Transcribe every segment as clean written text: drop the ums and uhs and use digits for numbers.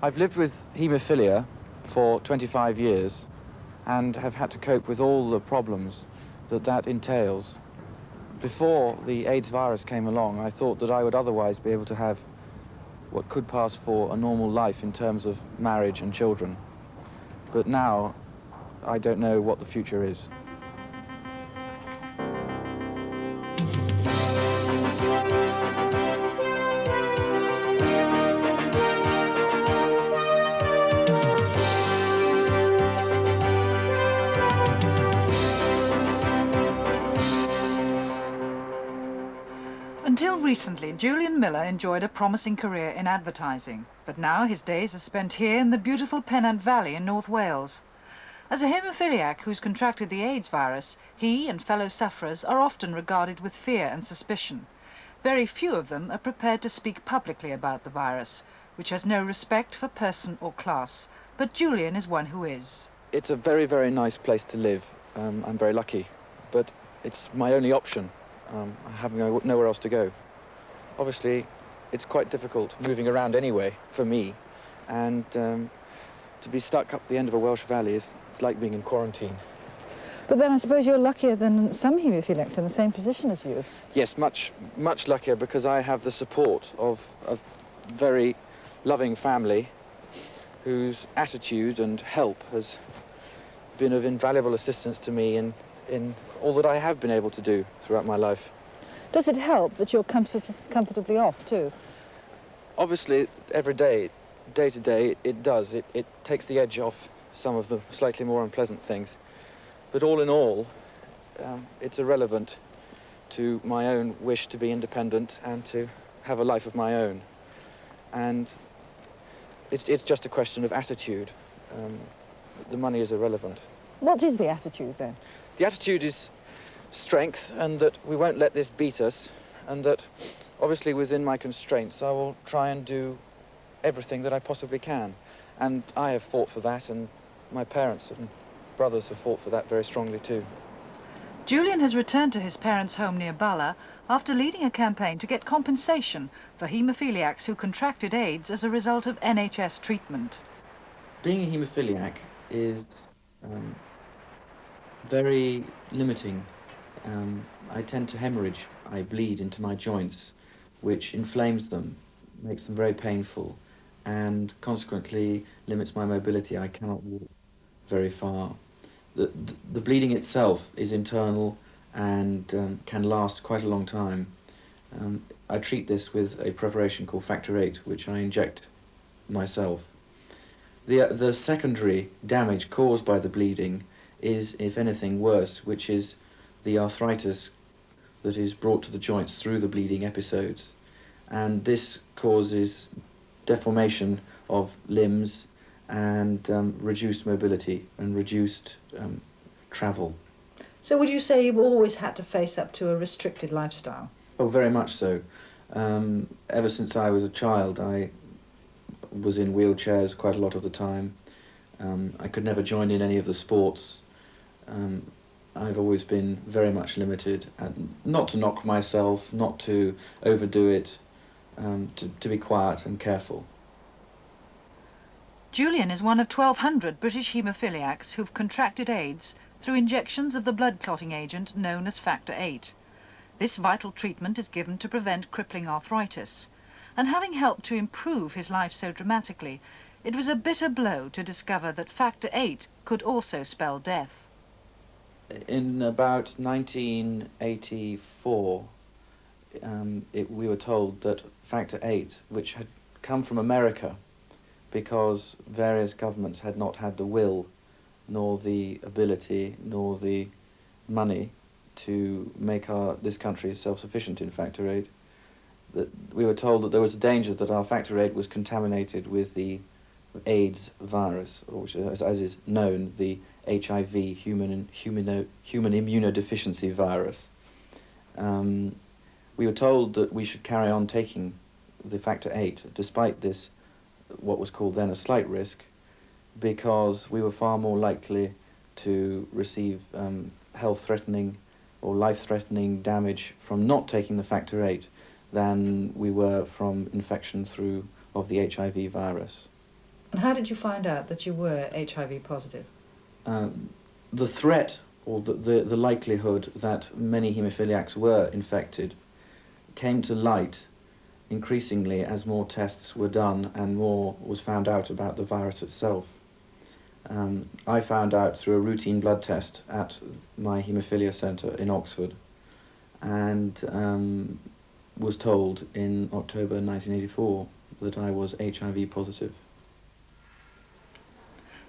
I've lived with haemophilia for 25 years and have had to cope with all the problems that entails. Before the AIDS virus came along, I thought that I would otherwise be able to have what could pass for a normal life in terms of marriage and children. But now, I don't know what the future is. Until recently, Julian Miller enjoyed a promising career in advertising, but now his days are spent here in the beautiful Pennant Valley in North Wales. As a haemophiliac who's contracted the AIDS virus, he and fellow sufferers are often regarded with fear and suspicion. Very few of them are prepared to speak publicly about the virus, which has no respect for person or class, but Julian is one who is. It's a very, very nice place to live. I'm very lucky, but it's my only option. I have nowhere else to go. Obviously, it's quite difficult moving around anyway for me, and to be stuck up the end of a Welsh valley it's like being in quarantine. But then I suppose you're luckier than some haemophiliacs in the same position as you. Yes, much luckier, because I have the support of a very loving family whose attitude and help has been of invaluable assistance to me in all that I have been able to do throughout my life. Does it help that you're comfortably off too? Obviously, every day to day, it does. It takes the edge off some of the slightly more unpleasant things. But all in all, it's irrelevant to my own wish to be independent and to have a life of my own. And it's just a question of attitude. The money is irrelevant. What is the attitude then? The attitude is strength, and that we won't let this beat us, and that obviously within my constraints I will try and do everything that I possibly can. And I have fought for that, and my parents and brothers have fought for that very strongly too. Julian has returned to his parents' home near Bala after leading a campaign to get compensation for haemophiliacs who contracted AIDS as a result of NHS treatment. Being a haemophiliac is very limiting. I tend to hemorrhage. I bleed into my joints, which inflames them, makes them very painful, and consequently limits my mobility. I cannot walk very far. The bleeding itself is internal and can last quite a long time. I treat this with a preparation called Factor 8, which I inject myself. The secondary damage caused by the bleeding is, if anything, worse, which is the arthritis that is brought to the joints through the bleeding episodes. And this causes deformation of limbs and reduced mobility and reduced travel. So would you say you've always had to face up to a restricted lifestyle? Oh, very much so. Ever since I was a child, I was in wheelchairs quite a lot of the time. I could never join in any of the sports. I've always been very much limited, and not to knock myself, not to overdo it, to be quiet and careful. Julian is one of 1,200 British haemophiliacs who've contracted AIDS through injections of the blood clotting agent known as Factor 8. This vital treatment is given to prevent crippling arthritis, and having helped to improve his life so dramatically, it was a bitter blow to discover that Factor 8 could also spell death. In about 1984, we were told that Factor 8, which had come from America because various governments had not had the will, nor the ability, nor the money to make this country self-sufficient in Factor 8, that we were told that there was a danger that our Factor 8 was contaminated with the AIDS virus, or which, as is known, the HIV, human immunodeficiency virus. We were told that we should carry on taking the Factor 8, despite this, what was called then a slight risk, because we were far more likely to receive health-threatening or life-threatening damage from not taking the Factor 8 than we were from infection of the HIV virus. And how did you find out that you were HIV positive? The threat, or the likelihood that many haemophiliacs were infected, came to light increasingly as more tests were done and more was found out about the virus itself. I found out through a routine blood test at my haemophilia centre in Oxford, and was told in October 1984 that I was HIV positive.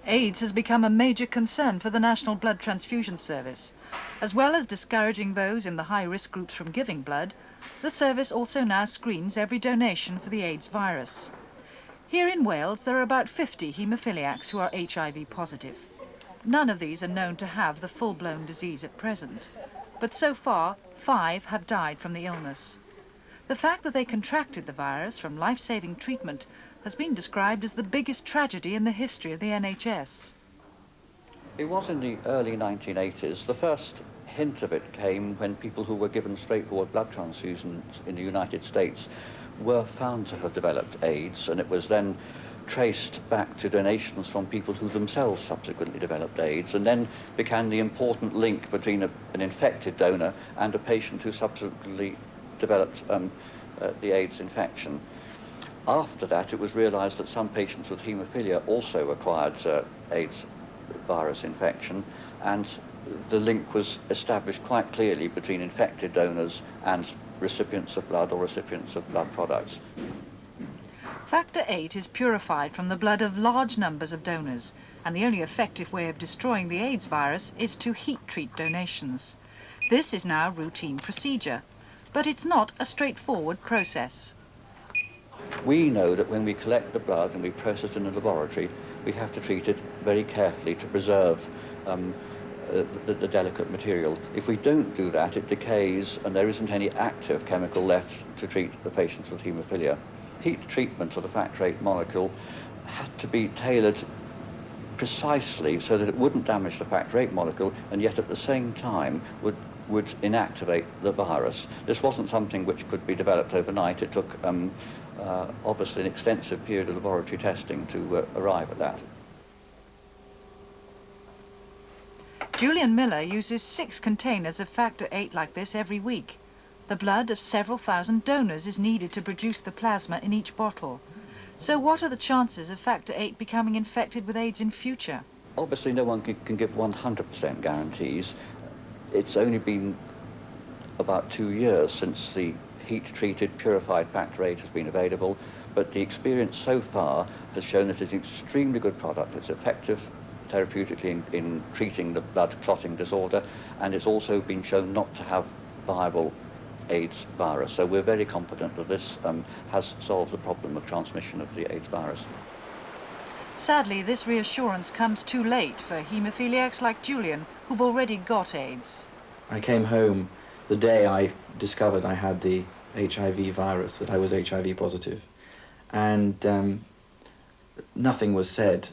AIDS has become a major concern for the National Blood Transfusion Service. As well as discouraging those in the high-risk groups from giving blood, the service also now screens every donation for the AIDS virus. Here in Wales, there are about 50 haemophiliacs who are HIV positive. None of these are known to have the full-blown disease at present, but so far, 5 have died from the illness. The fact that they contracted the virus from life-saving treatment has been described as the biggest tragedy in the history of the NHS. It was in the early 1980s. The first hint of it came when people who were given straightforward blood transfusions in the United States were found to have developed AIDS, and it was then traced back to donations from people who themselves subsequently developed AIDS, and then became the important link between an infected donor and a patient who subsequently developed the AIDS infection. After that, it was realized that some patients with haemophilia also acquired AIDS virus infection, and the link was established quite clearly between infected donors and recipients of blood or recipients of blood products. Factor VIII is purified from the blood of large numbers of donors, and the only effective way of destroying the AIDS virus is to heat-treat donations. This is now routine procedure, but it's not a straightforward process. We know that when we collect the blood and we process it in the laboratory, we have to treat it very carefully to preserve the delicate material. If we don't do that, it decays and there isn't any active chemical left to treat the patients with haemophilia. Heat treatment of the factor VIII molecule had to be tailored precisely so that it wouldn't damage the factor VIII molecule and yet at the same time would inactivate the virus. This wasn't something which could be developed overnight. It took obviously an extensive period of laboratory testing to arrive at that. Julian Miller uses 6 containers of factor VIII like this every week. The blood of several thousand donors is needed to produce the plasma in each bottle. So what are the chances of factor VIII becoming infected with AIDS in future? Obviously no one can give 100% guarantees. It's only been about 2 years since the heat-treated, purified factor VIII has been available, but the experience so far has shown that it's an extremely good product. It's effective therapeutically in treating the blood clotting disorder, and it's also been shown not to have viable AIDS virus. So we're very confident that this has solved the problem of transmission of the AIDS virus. Sadly, this reassurance comes too late for haemophiliacs like Julian, who've already got AIDS. I came home the day I discovered I had the HIV virus, that I was HIV positive, and nothing was said.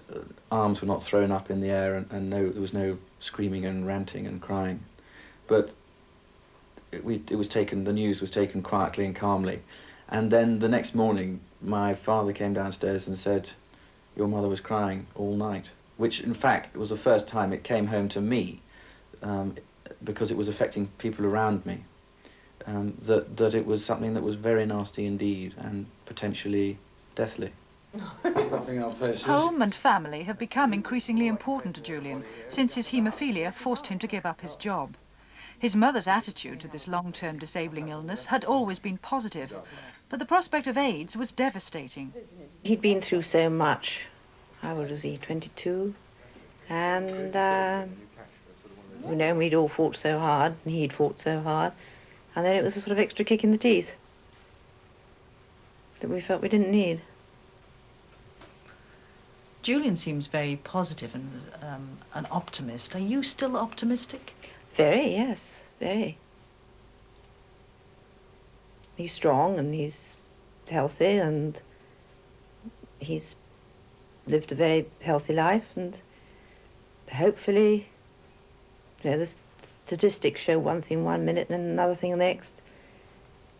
Arms were not thrown up in the air, and there was no screaming and ranting and crying. But it was taken, the news was taken quietly and calmly. And then the next morning, my father came downstairs and said, "Your mother was crying all night," which in fact was the first time it came home to me, because it was affecting people around me, that it was something that was very nasty indeed and potentially deathly. Home and family have become increasingly important to Julian since his haemophilia forced him to give up his job. His mother's attitude to this long-term disabling illness had always been positive, but the prospect of AIDS was devastating. He'd been through so much. How old was he? 22? And, you know, we'd all fought so hard, and he'd fought so hard, and then it was a sort of extra kick in the teeth that we felt we didn't need. Julian seems very positive and an optimist. Are you still optimistic? Very, yes, very. He's strong and he's healthy and he's lived a very healthy life, and hopefully, you know, the statistics show one thing 1 minute and another thing the next.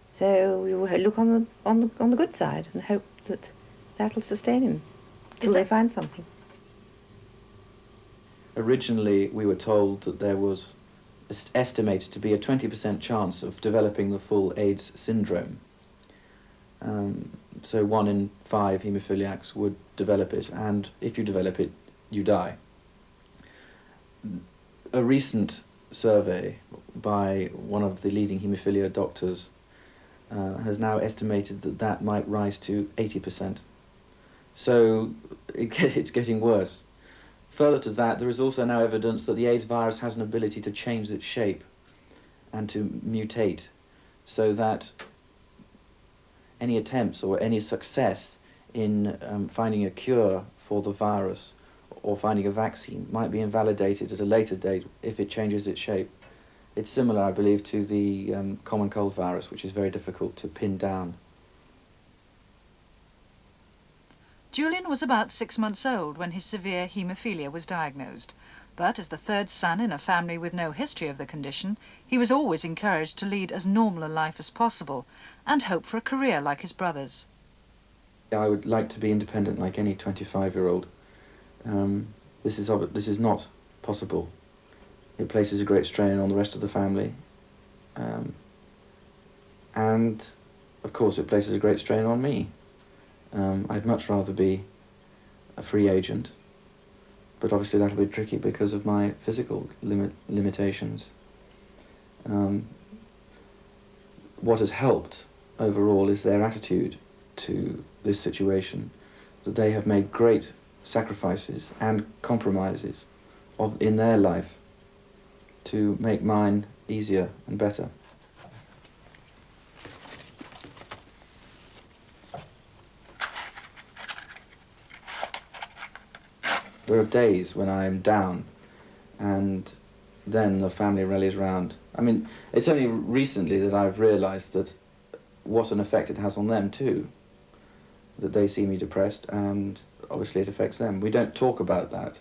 So we will look on the good side and hope that that'll sustain him. Till they find something. Originally, we were told that there was estimated to be a 20% chance of developing the full AIDS syndrome. So 1 in 5 haemophiliacs would develop it, and if you develop it, you die. A recent survey by one of the leading haemophilia doctors has now estimated that that might rise to 80%. So it's getting worse. Further to that, there is also now evidence that the AIDS virus has an ability to change its shape and to mutate, so that any attempts or any success in finding a cure for the virus or finding a vaccine might be invalidated at a later date if it changes its shape. It's similar, I believe, to the common cold virus, which is very difficult to pin down. Julian was about 6 months old when his severe haemophilia was diagnosed, but as the third son in a family with no history of the condition, he was always encouraged to lead as normal a life as possible and hope for a career like his brothers. I would like to be independent like any 25-year-old. This is not possible. It places a great strain on the rest of the family. And, of course, it places a great strain on me. I'd much rather be a free agent, but obviously that'll be tricky because of my physical limitations. What has helped overall is their attitude to this situation, that they have made great sacrifices and compromises in their life to make mine easier and better. There are days when I am down, and then the family rallies round. I mean, it's only recently that I've realised that what an effect it has on them too, that they see me depressed, and obviously it affects them. We don't talk about that,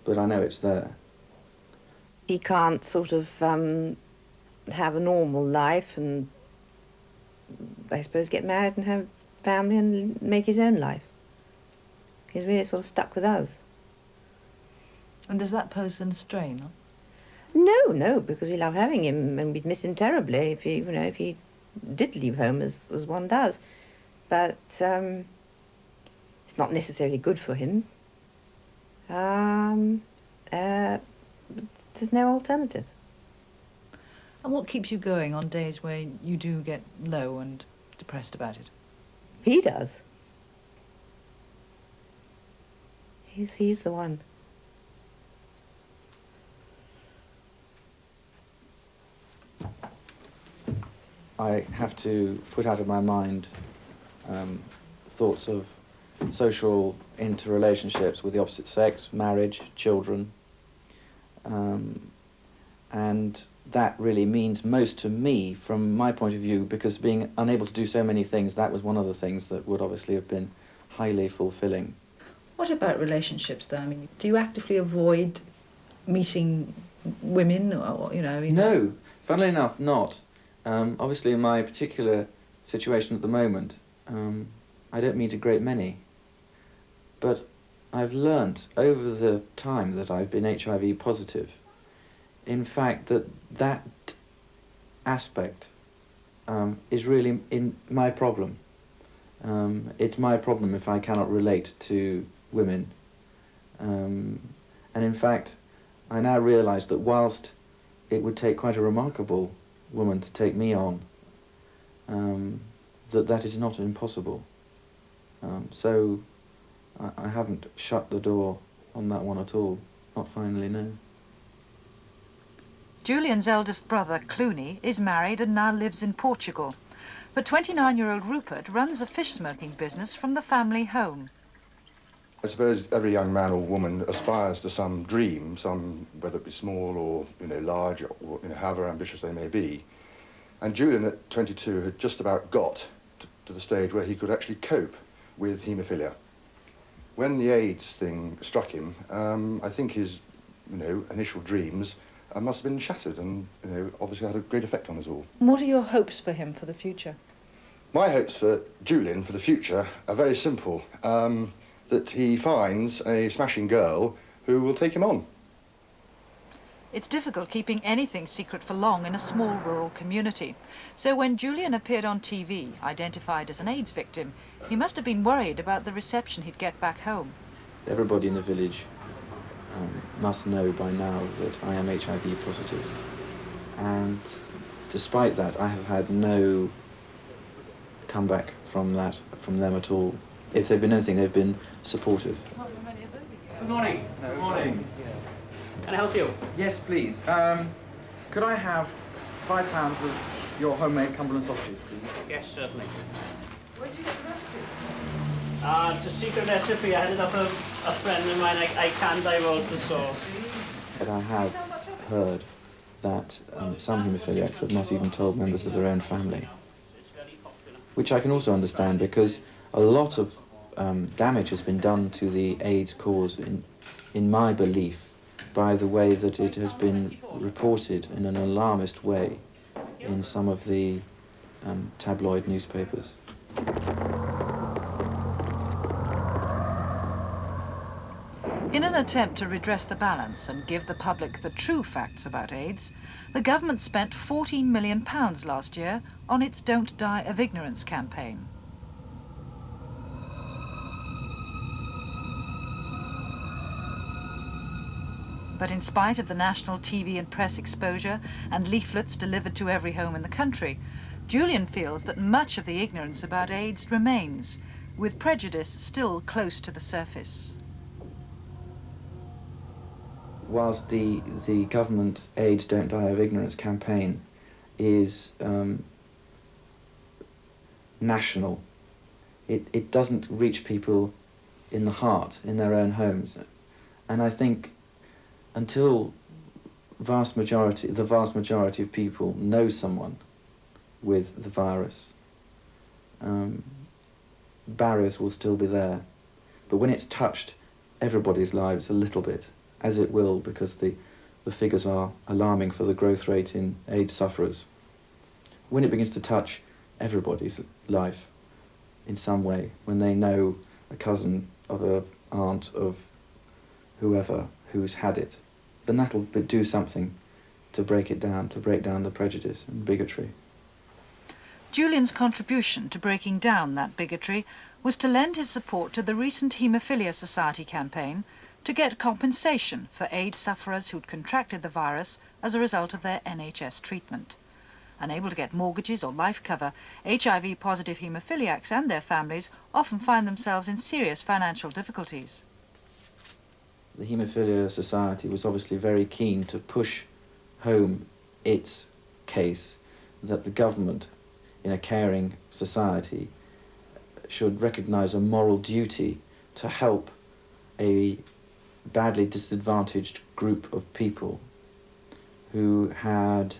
but I know it's there. He can't sort of have a normal life and, I suppose, get married and have family and make his own life. He's really sort of stuck with us. And does that pose a strain? No, because we love having him and we'd miss him terribly if he, if he did leave home as one does. But it's not necessarily good for him. There's no alternative. And what keeps you going on days where you do get low and depressed about it? He does. He's the one. I have to put out of my mind thoughts of social interrelationships with the opposite sex, marriage, children, and that really means most to me from my point of view, because being unable to do so many things, that was one of the things that would obviously have been highly fulfilling. What about relationships, though? I mean, do you actively avoid meeting women, or, No, funnily enough, not. Obviously, in my particular situation at the moment, I don't meet a great many. But I've learnt over the time that I've been HIV positive, in fact, that aspect is really my problem. It's my problem if I cannot relate to women. And in fact, I now realise that whilst it would take quite a remarkable woman to take me on, that is not impossible. So I haven't shut the door on that one at all, not finally, no. Julian's eldest brother, Clooney, is married and now lives in Portugal. But 29-year-old Rupert runs a fish smoking business from the family home. I suppose every young man or woman aspires to some dream, whether it be small or large, or however ambitious they may be. And Julian at 22 had just about got to the stage where he could actually cope with haemophilia. When the AIDS thing struck him, I think his initial dreams must have been shattered, and obviously had a great effect on us all. What are your hopes for him for the future? My hopes for Julian for the future are very simple. that he finds a smashing girl who will take him on. It's difficult keeping anything secret for long in a small rural community. So when Julian appeared on TV, identified as an AIDS victim, he must have been worried about the reception he'd get back home. Everybody in the village must know by now that I am HIV positive. And despite that, I have had no comeback from them at all. If they've been anything, they've been supportive. Good morning. Good morning. Can I help you? Yes, please. Could I have £5 of your homemade Cumberland sausages, please? Yes, certainly. Where did you get the recipe? It's a secret recipe. I had it off a friend of mine. I can't divulge the source. But I have heard that some haemophiliacs have not even told members of their own family, which I can also understand because a lot of damage has been done to the AIDS cause, in my belief, by the way that it has been reported in an alarmist way in some of the tabloid newspapers. In an attempt to redress the balance and give the public the true facts about AIDS, the government spent £14 million last year on its Don't Die of Ignorance campaign. But in spite of the national TV and press exposure and leaflets delivered to every home in the country, Julian feels that much of the ignorance about AIDS remains, with prejudice still close to the surface. Whilst the government AIDS Don't Die of Ignorance campaign is national, it doesn't reach people in the heart, in their own homes. And I think until the vast majority of people know someone with the virus, barriers will still be there. But when it's touched everybody's lives a little bit, as it will, because the figures are alarming for the growth rate in AIDS sufferers, when it begins to touch everybody's life in some way, when they know a cousin of an aunt of whoever who's had it, then that'll do something to break it down, to break down the prejudice and bigotry. Julian's contribution to breaking down that bigotry was to lend his support to the recent Haemophilia Society campaign to get compensation for AIDS sufferers who'd contracted the virus as a result of their NHS treatment. Unable to get mortgages or life cover, HIV-positive haemophiliacs and their families often find themselves in serious financial difficulties. The Haemophilia Society was obviously very keen to push home its case that the government, in a caring society, should recognise a moral duty to help a badly disadvantaged group of people who had,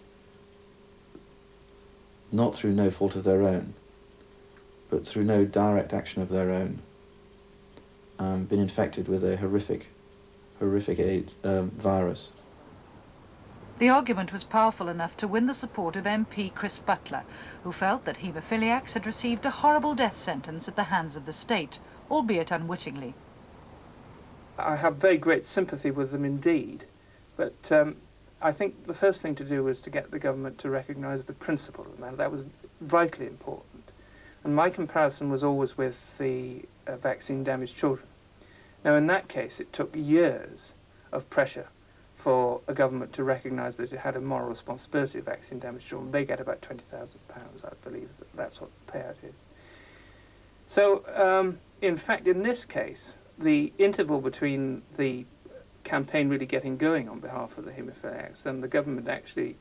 not through no fault of their own, but through no direct action of their own, been infected with a horrific AIDS virus. The argument was powerful enough to win the support of MP Chris Butler, who felt that haemophiliacs had received a horrible death sentence at the hands of the state, albeit unwittingly. I have very great sympathy with them indeed, but I think the first thing to do was to get the government to recognise the principle of the matter. That was vitally important. And my comparison was always with the vaccine-damaged children. Now, in that case, it took years of pressure for a government to recognise that it had a moral responsibility of vaccine-damaged children. They get about £20,000, I believe. That's what the payout is. So, in fact, in this case, the interval between the campaign really getting going on behalf of the haemophiliacs and the government actually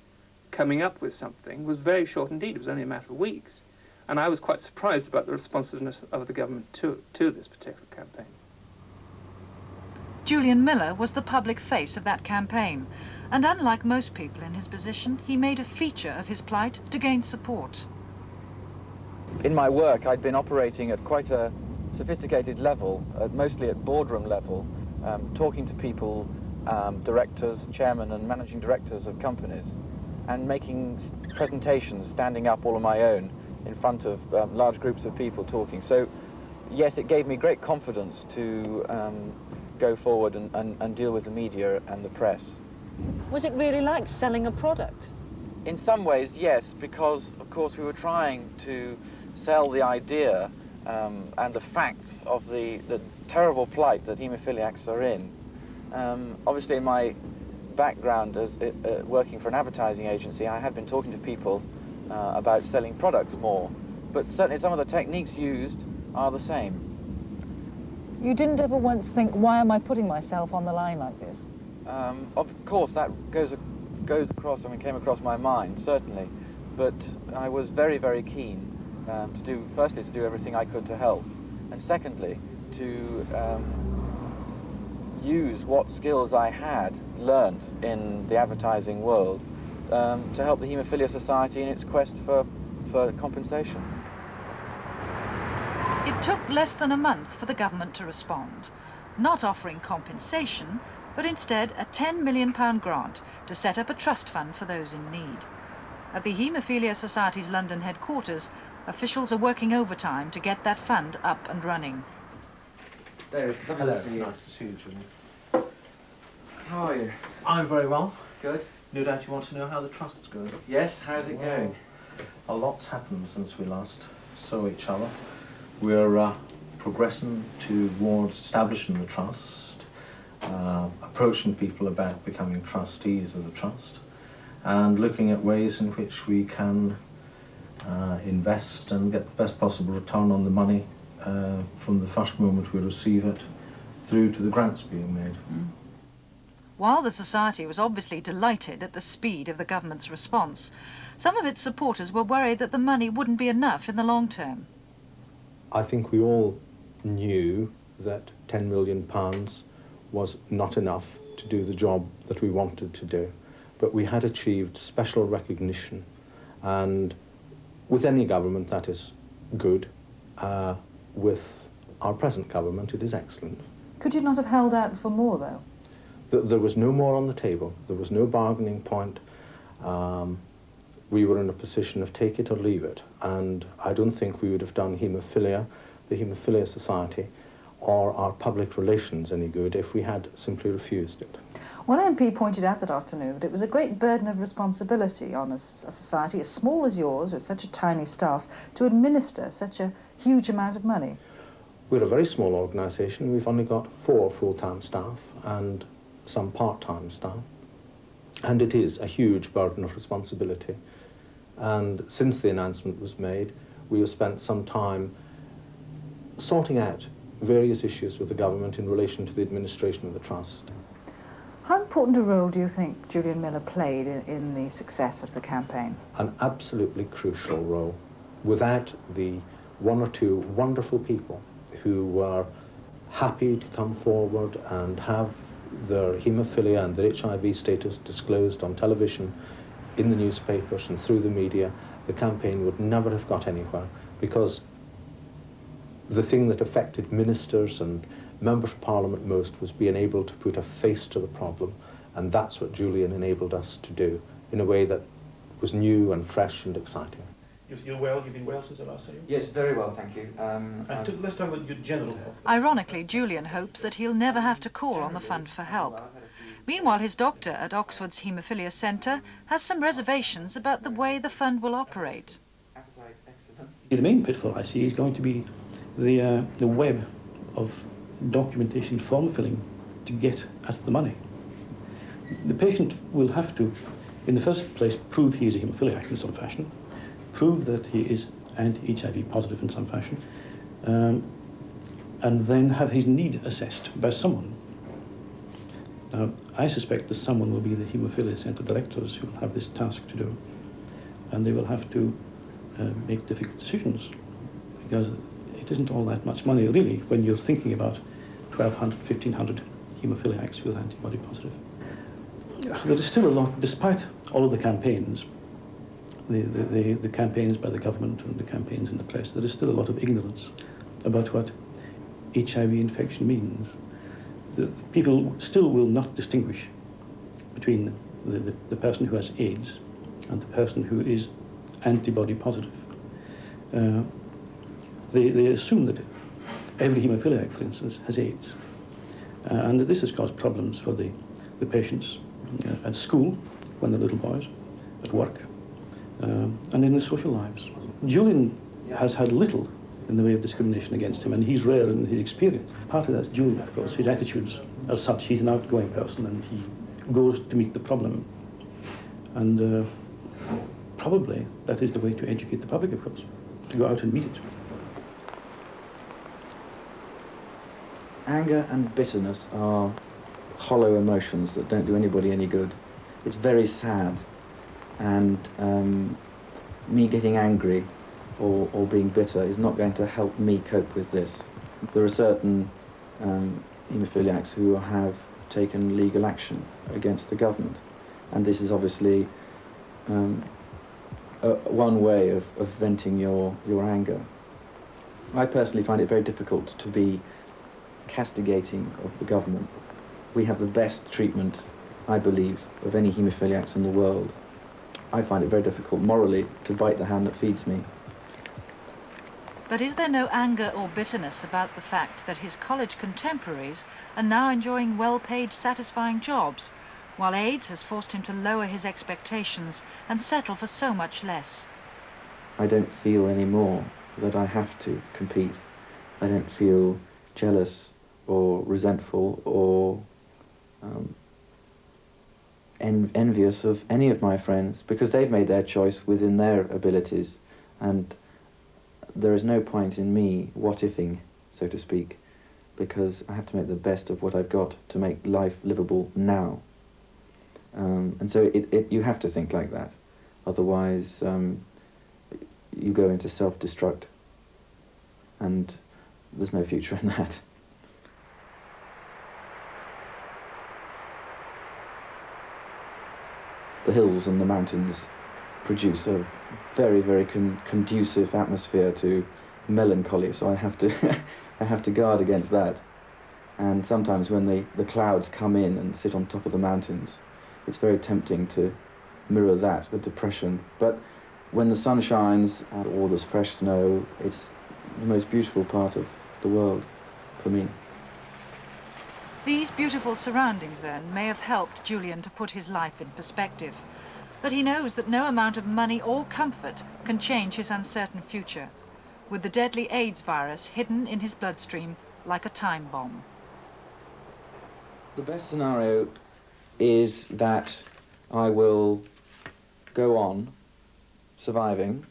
coming up with something was very short indeed. It was only a matter of weeks. And I was quite surprised about the responsiveness of the government to this particular campaign. Julian Miller was the public face of that campaign, and unlike most people in his position, he made a feature of his plight to gain support. In my work, I'd been operating at quite a sophisticated level, mostly at boardroom level, talking to people, directors, chairmen and managing directors of companies, and making presentations, standing up all on my own in front of large groups of people talking. So yes, it gave me great confidence to go forward and deal with the media and the press. Was it really like selling a product? In some ways, yes, because, of course, we were trying to sell the idea and the facts of the terrible plight that haemophiliacs are in. Obviously, in my background as working for an advertising agency, I had been talking to people about selling products more, but certainly some of the techniques used are the same. You didn't ever once think, why am I putting myself on the line like this? Of course, that goes across, came across my mind, certainly, but I was very, very keen firstly, to do everything I could to help, and secondly, to use what skills I had learnt in the advertising world to help the Haemophilia Society in its quest for compensation. It took less than a month for the government to respond, not offering compensation, but instead a £10 million grant to set up a trust fund for those in need. At the Haemophilia Society's London headquarters, officials are working overtime to get that fund up and running. David, Hello, nice to see you, Julian. How are you? I'm very well. Good. No doubt you want to know how the trust's going. Yes, how's it going? A lot's happened since we last saw each other. We're progressing towards establishing the trust, approaching people about becoming trustees of the trust, and looking at ways in which we can invest and get the best possible return on the money from the first moment we receive it through to the grants being made. While the Society was obviously delighted at the speed of the government's response, some of its supporters were worried that the money wouldn't be enough in the long term. I think we all knew that £10 million was not enough to do the job that we wanted to do, but we had achieved special recognition, and with any government that is good. With our present government it is excellent. Could you not have held out for more, though? There was no more on the table. There was no bargaining point. We were in a position of take it or leave it, and I don't think we would have done haemophilia, the Haemophilia Society, or our public relations any good if we had simply refused it. One MP pointed out that afternoon that it was a great burden of responsibility on a society as small as yours, with such a tiny staff, to administer such a huge amount of money. We're a very small organisation. We've only got 4 full-time staff and some part-time staff, and it is a huge burden of responsibility. And since the announcement was made, we have spent some time sorting out various issues with the government in relation to the administration of the trust. How important a role do you think Julian Miller played in the success of the campaign? An absolutely crucial role. Without the 1 or 2 wonderful people who were happy to come forward and have their haemophilia and their HIV status disclosed on television, in the newspapers and through the media, the campaign would never have got anywhere, because the thing that affected ministers and members of Parliament most was being able to put a face to the problem, and that's what Julian enabled us to do in a way that was new and fresh and exciting. You're well? You've been well since I last saw you? Yes, very well, thank you. Let's talk about your general health. Ironically, Julian hopes that he'll never have to call on the fund for help. Meanwhile, his doctor at Oxford's Haemophilia Centre has some reservations about the way the fund will operate. The main pitfall I see is going to be the web of documentation form filling to get at the money. The patient will have to, in the first place, prove he is a haemophiliac in some fashion, prove that he is anti-HIV positive in some fashion, and then have his need assessed by someone. Now, I suspect that someone will be the Haemophilia Centre directors who will have this task to do, and they will have to make difficult decisions, because it isn't all that much money, really, when you're thinking about 1,200, 1,500 haemophiliacs who are antibody positive. There is still a lot, despite all of the campaigns, the campaigns by the government and the campaigns in the press, there is still a lot of ignorance about what HIV infection means. People still will not distinguish between the person who has AIDS and the person who is antibody positive. They assume that every haemophiliac, for instance, has AIDS. And this has caused problems for the patients at school, when they're little boys, at work, and in their social lives. Julian has had little in the way of discrimination against him, and he's rare in his experience. Part of that's Julian, of course, his attitudes as such. He's an outgoing person, and he goes to meet the problem. And probably that is the way to educate the public, of course, to go out and meet it. Anger and bitterness are hollow emotions that don't do anybody any good. It's very sad, and me getting angry or being bitter is not going to help me cope with this. There are certain haemophiliacs who have taken legal action against the government, and this is obviously one way of venting your anger. I personally find it very difficult to be castigating of the government. We have the best treatment, I believe, of any haemophiliacs in the world. I find it very difficult morally to bite the hand that feeds me. But is there no anger or bitterness about the fact that his college contemporaries are now enjoying well-paid, satisfying jobs, while AIDS has forced him to lower his expectations and settle for so much less? I don't feel anymore that I have to compete. I don't feel jealous or resentful or envious of any of my friends, because they've made their choice within their abilities, and there is no point in me what-ifing, so to speak, because I have to make the best of what I've got to make life livable now. And so you have to think like that, otherwise you go into self-destruct, and there's no future in that. The hills and the mountains produce a very, very conducive atmosphere to melancholy, so I have to I have to guard against that. And sometimes when the clouds come in and sit on top of the mountains, it's very tempting to mirror that with depression. But when the sun shines or there's fresh snow, it's the most beautiful part of the world for me. These beautiful surroundings, then, may have helped Julian to put his life in perspective. But he knows that no amount of money or comfort can change his uncertain future, with the deadly AIDS virus hidden in his bloodstream like a time bomb. The best scenario is that I will go on surviving,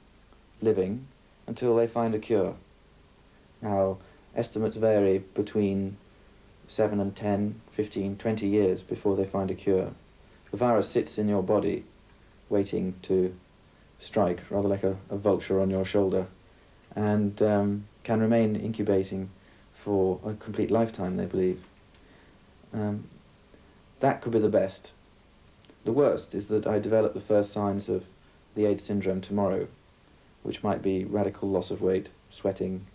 living, until they find a cure. Now, estimates vary between 7 and 10, 15, 20 years before they find a cure. The virus sits in your body waiting to strike, rather like a vulture on your shoulder, and can remain incubating for a complete lifetime, they believe. That could be the best. The worst is that I develop the first signs of the AIDS syndrome tomorrow, which might be radical loss of weight, sweating,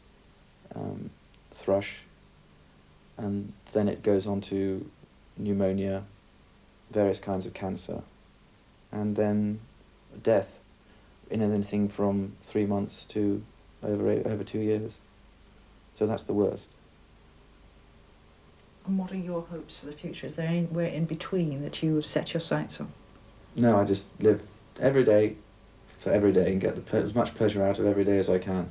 thrush, and then it goes on to pneumonia, various kinds of cancer, and then death in anything from 3 months to over 2 years. So that's the worst. And what are your hopes for the future? Is there anywhere in between that you have set your sights on? No, I just live every day for every day and get as much pleasure out of every day as I can.